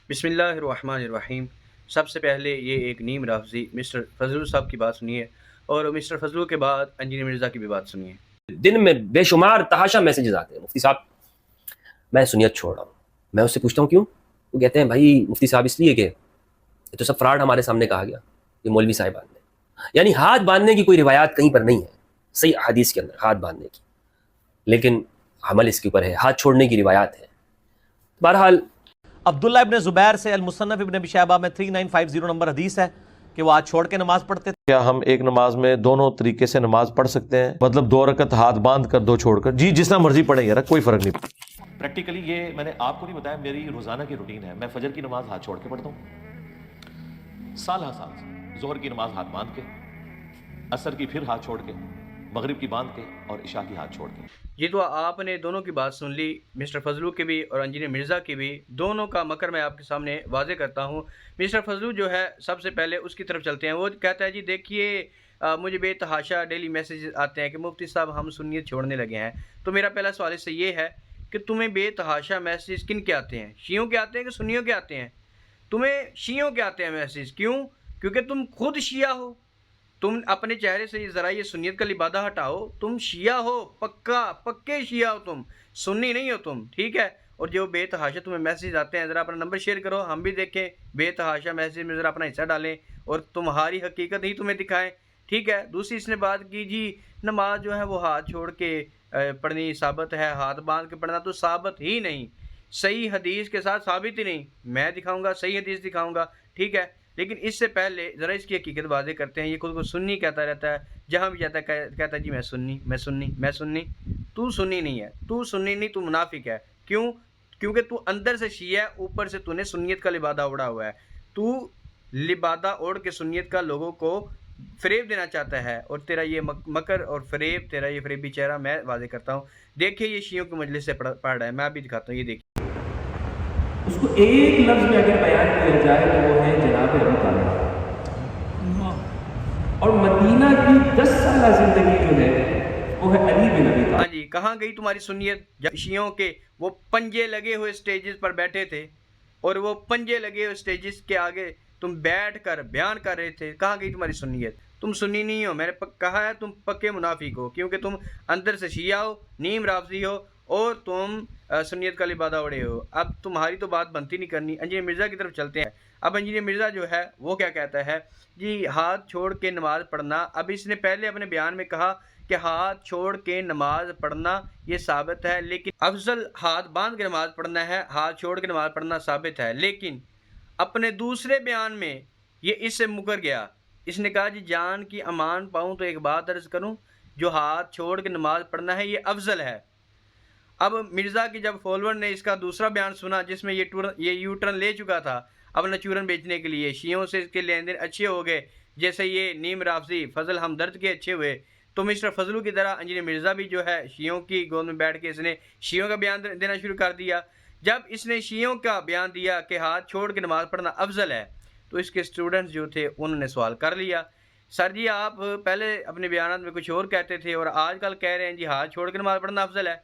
बिस्मिल्लाहिर्रहमानिर्रहीम। सबसे पहले ये एक नीम राफजी मिस्टर फजलुल साहब की बात सुनिए और मिस्टर फजलुल के बाद इंजीनियर मिर्ज़ा की भी बात सुनिए। दिन में बेशुमार तहाशा मैसेजेस आते हैं, मुफ्ती साहब मैं सुन्नियत छोड़ रहा हूँ। मैं उससे पूछता हूँ क्यों? वो कहते हैं भाई मुफ्ती साहब इसलिए कि ये तो सब फ्रॉड हमारे सामने कहा गया, ये मौलवी साहिबान ने। यानी हाथ बांधने की कोई रिवायात कहीं पर नहीं है सही हदीस के अंदर हाथ बांधने की, लेकिन अमल इसके ऊपर है, हाथ छोड़ने की रिवायात है। बहरहाल अब्दुल्ला इब्न ज़ुबैर से अल-मुसन्नफ़ इब्न अबी शैबा में 3950 नंबर हदीस है कि वो हाथ छोड़ के नमाज पढ़ते थे। क्या हम एक नमाज में दोनों तरीके से नमाज पढ़ सकते हैं? मतलब 2 रकत हाथ बांध कर 2 छोड़कर? जी, जितना मर्जी पढ़े यार, कोई फर्क नहीं। प्रैक्टिकली ये मैंने आपको नहीं बताया, मेरी रोजाना की रूटीन है। मैं फजर की नमाज हाथ छोड़ के पढ़ता हूँ, साल जोहर की नमाज हाथ बांध के, असर की फिर हाथ छोड़ के, मगरिब की बांध के और इशा की हाथ छोड़ के। ये तो आपने दोनों की बात सुन ली, मिस्टर फजलू की भी और इंजीनियर मिर्ज़ा की भी। दोनों का मकर मैं आपके सामने वाजे करता हूँ। मिस्टर फजलू जो है सबसे पहले उसकी तरफ चलते हैं। वो कहता है जी देखिए मुझे बेतहाशा डेली मैसेज आते हैं कि मुफ्ती साहब हम सुन्नियत छोड़ने लगे हैं। तो मेरा पहला सवाल इससे ये है कि तुम्हें बेतहाशा मैसेज किन के आते हैं? शियों के आते हैं कि सुन्नियों के आते हैं? तुम्हें शियों के आते हैं मैसेज, क्यों? क्योंकि तुम खुद शिया हो। तुम अपने चेहरे से ज़रा ये सुन्नियत का लिबादा हटाओ। तुम शिया हो, पक्के शिया हो, तुम सुन्नी नहीं हो तुम, ठीक है? और जो बेतहाशा तुम्हें मैसेज आते हैं, ज़रा अपना नंबर शेयर करो, हम भी देखें। बेतहाशा मैसेज में ज़रा अपना हिस्सा डालें और तुम्हारी हकीकत ही तुम्हें दिखाएं, ठीक है? दूसरी इसने बात की जी नमाज जो है वो हाथ छोड़ के पढ़नी साबित है, हाथ बांध के पढ़ना तो साबित ही नहीं, सही हदीस के साथ साबित ही नहीं। मैं दिखाऊंगा, सही हदीस दिखाऊंगा, ठीक है? लेकिन इससे पहले ज़रा इसकी हकीकत वाज़े करते हैं। ये खुद को सुन्नी कहता रहता है, जहाँ भी जाता है कहता है जी मैं सुन्नी। तू सुन्नी नहीं है, तू सुन्नी नहीं, तू मुनाफिक है। क्यों? क्योंकि तू अंदर से शिया है, ऊपर से तूने सुन्नियत का लिबादा ओढ़ा हुआ है। तू लिबादा ओढ़ के सुन्नियत का लोगों को फ़रेब देना चाहता है और तेरा ये मकर और फ़रेब, तेरा ये फ़रेबी चेहरा मैं वाज़े करता हूँ। देखिए ये शियों की मजलिस से पढ़ रहा है, मैं भी दिखाता हूँ, ये देखिए। उसको एक लफ्ज़ में अगर बयान किया जाए तो वो है जनाब अबू तालिब। और मदीना की 10 साल ज़िंदगी जो है वो है अली बिन अबी तालिब। हाँ जी, कहाँ गई तुम्हारी सुन्नियत? जब शियों के वो पंजे लगे हुए स्टेजेस पर बैठे थे और वो पंजे लगे हुए स्टेजेस के आगे तुम बैठ कर बयान कर रहे थे, कहाँ गई तुम्हारी सुन्नियत? तुम सुन्नी नहीं हो, मैंने कहा है तुम पक्के मुनाफिक हो, क्योंकि तुम अंदर से शिया हो, नीम राफजी हो और तुम सुन्नियत का लिबादा ओढ़े हो। अब तुम्हारी तो बात बनती नहीं करनी। इंजीनियर मिर्ज़ा की तरफ चलते हैं। अब इंजीनियर मिर्ज़ा जो है वो क्या कहता है जी हाथ छोड़ के नमाज़ पढ़ना। अब इसने पहले अपने बयान में कहा कि हाथ छोड़ के नमाज पढ़ना ये साबित है, लेकिन अफजल हाथ बांध के नमाज पढ़ना है, हाथ छोड़ के नमाज पढ़ना साबित है। लेकिन अपने दूसरे बयान में ये इससे मुकर गया। इसने कहा जी जान की अमान पाऊँ तो एक बात अर्ज़ करूँ, जो हाथ छोड़ के नमाज पढ़ना है ये अफजल है। अब मिर्ज़ा की जब फॉलोअर ने इसका दूसरा बयान सुना जिसमें ये यू टर्न ले चुका था अपना चूरन बेचने के लिए, शियों से इसके लेन देन अच्छे हो गए, जैसे ये नीम राफजी फजल हमदर्द के अच्छे हुए, तो मिस्टर फजलू की तरह इंजीनियर मिर्ज़ा भी जो है शियों की गोद में बैठ के इसने शियों का बयान देना शुरू कर दिया। जब इसने शियों का बयान दिया कि हाथ छोड़ के नमाज़ पढ़ना अफजल है, तो इसके स्टूडेंट्स जो थे उन्होंने सवाल कर लिया, सर जी आप पहले अपने बयान में कुछ और कहते थे और आजकल कह रहे हैं जी हाथ छोड़ के नमाज़ पढ़ना अफजल है।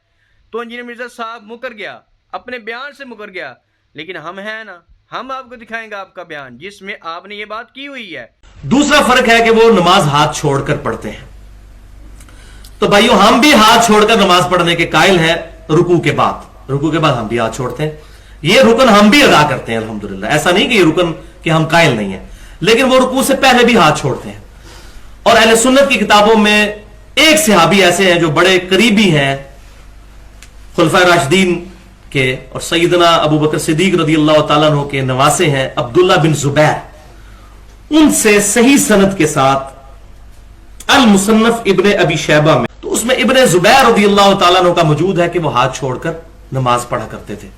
तो इंजीनियर मिर्ज़ा साहब मुकर गया, अपने बयान से मुकर गया। लेकिन हम हैं ना, हम आपको दिखाएंगे आपका बयान जिसमें आपने ये बात की हुई है। दूसरा फर्क है कि वो नमाज हाथ छोड़कर पढ़ते हैं। तो भाइयों हम भी हाथ छोड़कर नमाज पढ़ने के कायल हैं। रुकू के बाद हम भी हाथ छोड़ते हैं। ये रुकन हम भी अदा करते हैं अल्हम्दुलिल्लाह। ऐसा नहीं कि ये रुकन कि हम कायल नहीं है, लेकिन वो रुकू से पहले भी हाथ छोड़ते हैं। और अहले सुन्नत की किताबों में एक सहाबी ऐसे हैं जो बड़े करीबी हैं खुलफाए राशिदीन के और सैयदना अबू बकर सिद्दीक रज़ियल्लाहु ताला अन्हु के नवासे हैं अब्दुल्ला बिन ज़ुबैर। उनसे सही सनद के साथ अल मुसन्नफ इब्ने अबी शैबा में, तो उसमें इब्ने ज़ुबैर रज़ियल्लाहु ताला अन्हु का मौजूद है कि वो हाथ छोड़कर नमाज पढ़ा करते थे।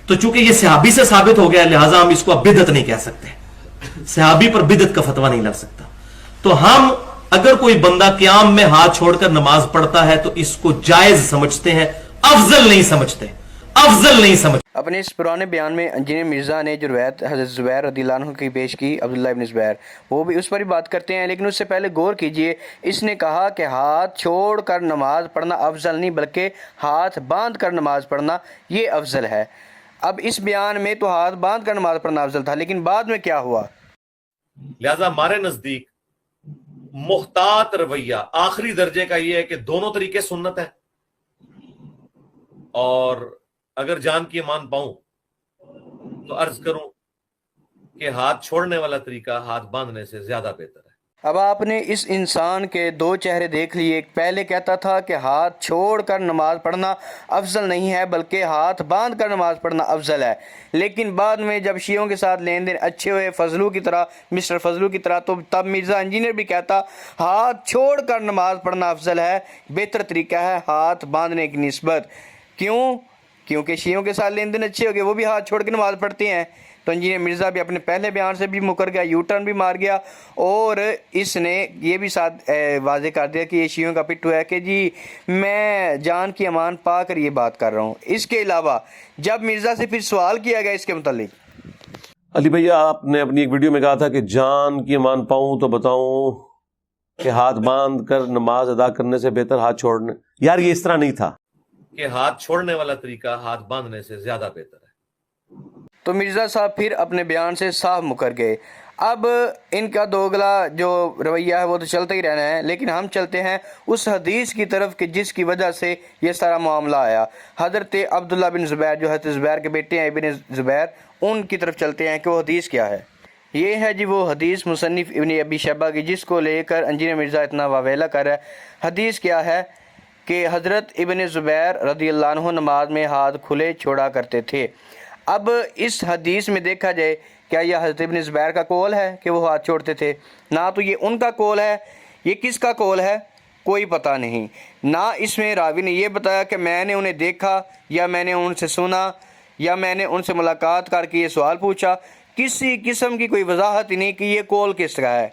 तो चूंकि ये सहाबी से साबित हो गया, लिहाजा हम इसको अब बिदअत नहीं कह सकते, सहाबी पर बिदअत का फतवा नहीं लग सकता। तो हम अगर कोई बंदा क़याम में हाथ छोड़कर नमाज पढ़ता है तो इसको जायज समझते हैं, अफजल नहीं समझते। अपने इस पुराने बयान में इंजीनियर मिर्ज़ा ने जो रवायत हज़रत ज़ुबैर रज़ियल्लाहु अन्हु की पेश की, अब्दुल्ला इब्न ज़ुबैर, वो भी उस पर ही बात करते हैं। लेकिन उससे पहले गौर कीजिए, इसने कहा कि हाथ छोड़ कर नमाज पढ़ना अफजल नहीं बल्कि हाथ बांध कर नमाज पढ़ना ये अफजल है। اب اس بیان میں تو ہاتھ باندھ کر نماز پڑھنا افضل تھا، لیکن بعد میں کیا ہوا؟ لہذا ہمارے نزدیک محتاط رویہ آخری درجے کا یہ ہے کہ دونوں طریقے سنت ہیں، اور اگر جان کی امان پاؤں تو عرض کروں کہ ہاتھ چھوڑنے والا طریقہ ہاتھ باندھنے سے زیادہ بہتر ہے۔ اب آپ نے اس انسان کے دو چہرے دیکھ لیے، ایک پہلے کہتا تھا کہ ہاتھ چھوڑ کر نماز پڑھنا افضل نہیں ہے بلکہ ہاتھ باندھ کر نماز پڑھنا افضل ہے، لیکن بعد میں جب شیعوں کے ساتھ لین دین اچھے ہوئے فضلو کی طرح، مسٹر فضلو کی طرح، تو تب مرزا انجینئر بھی کہتا ہاتھ چھوڑ کر نماز پڑھنا افضل ہے، بہتر طریقہ ہے ہاتھ باندھنے کی نسبت۔ کیوں؟ کیونکہ شیعوں کے ساتھ لین دین اچھے ہو گئے، وہ بھی ہاتھ چھوڑ کے نماز پڑھتے ہیں۔ تو انجینئر مرزا بھی اپنے پہلے بیان سے بھی مکر گیا، یو ٹرن بھی مار گیا، اور اس نے یہ بھی ساتھ واضح کر دیا کہ یہ شیعوں کا پٹھو ہے کہ جی میں جان کی امان پا کر یہ بات کر رہا ہوں۔ اس کے علاوہ جب مرزا سے پھر سوال کیا گیا اس کے متعلق، علی بھیا آپ نے اپنی ایک ویڈیو میں کہا تھا کہ جان کی امان پاؤں تو بتاؤں کہ ہاتھ باندھ کر نماز ادا کرنے سے بہتر ہاتھ چھوڑنے، یار یہ اس طرح نہیں تھا کہ ہاتھ چھوڑنے والا طریقہ ہاتھ باندھنے سے زیادہ بہتر ہے۔ تو مرزا صاحب پھر اپنے بیان سے صاف مکر گئے۔ اب ان کا دوگلا جو رویہ ہے وہ تو چلتا ہی رہنا ہے، لیکن ہم چلتے ہیں اس حدیث کی طرف کہ جس کی وجہ سے یہ سارا معاملہ آیا۔ حضرت عبداللہ بن زبیر جو حضرت زبیر کے بیٹے ہیں ابن زبیر، ان کی طرف چلتے ہیں کہ وہ حدیث کیا ہے۔ یہ ہے جی وہ حدیث مصنف ابن ابی شیبہ کی جس کو لے کر انجینئر مرزا اتنا واویلا کر رہا ہے۔ حدیث کیا ہے کہ حضرت ابن زبیر رضی اللہ عنہ نماز میں ہاتھ کھلے چھوڑا کرتے تھے۔ اب اس حدیث میں دیکھا جائے کیا یہ حضرت ابن زبیر کا قول ہے کہ وہ ہاتھ چھوڑتے تھے؟ نہ تو یہ ان کا قول ہے، یہ کس کا قول ہے کوئی پتہ نہیں۔ نہ اس میں راوی نے یہ بتایا کہ میں نے انہیں دیکھا یا میں نے ان سے سنا یا میں نے ان سے ملاقات کر کے یہ سوال پوچھا، کسی قسم کی کوئی وضاحت ہی نہیں کہ یہ قول کس کا ہے۔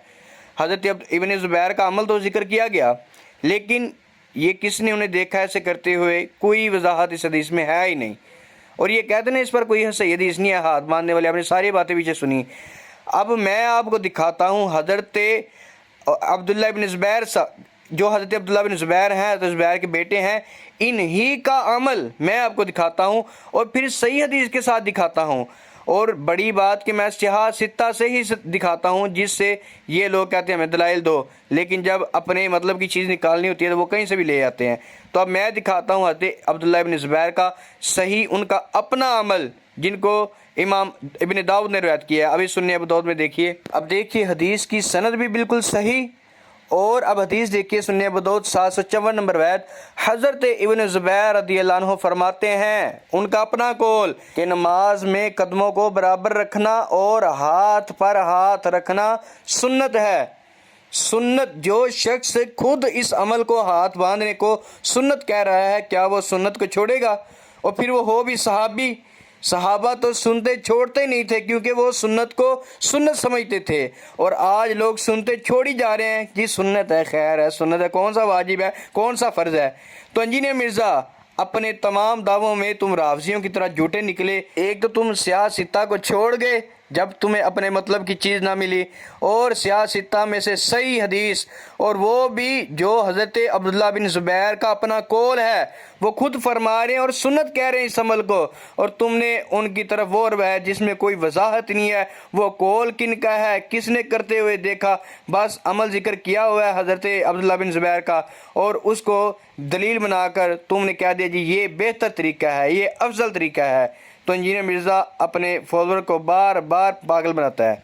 حضرت ابن زبیر کا عمل تو ذکر کیا گیا، لیکن یہ کس نے انہیں دیکھا ایسے کرتے ہوئے کوئی وضاحت اس حدیث میں ہے ہی نہیں۔ اور یہ کہتے ہیں اس پر کوئی صحیح حدیث نہیں ہے ہاتھ باندھنے والے، آپ نے ساری باتیں پیچھے سنی۔ اب میں آپ کو دکھاتا ہوں حضرت عبداللہ بن زبیر جو حضرت عبداللہ بن زبیر ہیں، حضرت زبیر کے بیٹے ہیں، انہی کا عمل میں آپ کو دکھاتا ہوں اور پھر صحیح حدیث کے ساتھ دکھاتا ہوں، اور بڑی بات کہ میں صحاح ستہ سے ہی دکھاتا ہوں، جس سے یہ لوگ کہتے ہیں ہمیں دلائل دو، لیکن جب اپنے مطلب کی چیز نکالنی ہوتی ہے تو وہ کہیں سے بھی لے آتے ہیں۔ تو اب میں دکھاتا ہوں حضرت عبداللہ ابن زبیر کا صحیح ان کا اپنا عمل، جن کو امام ابن داؤد نے روایت کیا ہے۔ ابھی سنیں ابو داؤد میں دیکھیے، اب دیکھیے حدیث کی سند بھی بالکل صحیح، اور اب حدیث دیکھیے سنیں ابو داؤد 754 نمبر روایت، حضرت ابن زبیر رضی اللہ عنہ فرماتے ہیں، ان کا اپنا قول، کہ نماز میں قدموں کو برابر رکھنا اور ہاتھ پر ہاتھ رکھنا سنت ہے۔ سنت، جو شخص خود اس عمل کو ہاتھ باندھنے کو سنت کہہ رہا ہے، کیا وہ سنت کو چھوڑے گا؟ اور پھر وہ ہو بھی صحابی۔ صحابہ تو سنتے چھوڑتے نہیں تھے کیونکہ وہ سنت کو سنت سمجھتے تھے، اور آج لوگ سنتے چھوڑی جا رہے ہیں کہ سنت ہے، خیر ہے، سنت ہے، کون سا واجب ہے، کون سا فرض ہے۔ تو انجینئر مرزا اپنے تمام دعووں میں تم رافضیوں کی طرح جھوٹے نکلے۔ ایک تو تم سیاہ ستہ کو چھوڑ گئے جب تمہیں اپنے مطلب کی چیز نہ ملی، اور سیاہ ستہ میں سے صحیح حدیث، اور وہ بھی جو حضرت عبداللہ بن زبیر کا اپنا قول ہے، وہ خود فرما رہے ہیں اور سنت کہہ رہے ہیں اس عمل کو، اور تم نے ان کی طرف وہ روایت جس میں کوئی وضاحت نہیں ہے، وہ قول کن کا ہے، کس نے کرتے ہوئے دیکھا، بس عمل ذکر کیا ہوا ہے حضرت عبداللہ بن زبیر کا، اور اس کو دلیل بنا کر تم نے کہہ دیا جی یہ بہتر طریقہ ہے، یہ افضل طریقہ ہے۔ تو انجینئر مرزا اپنے فالوور کو بار بار پاگل بناتا ہے۔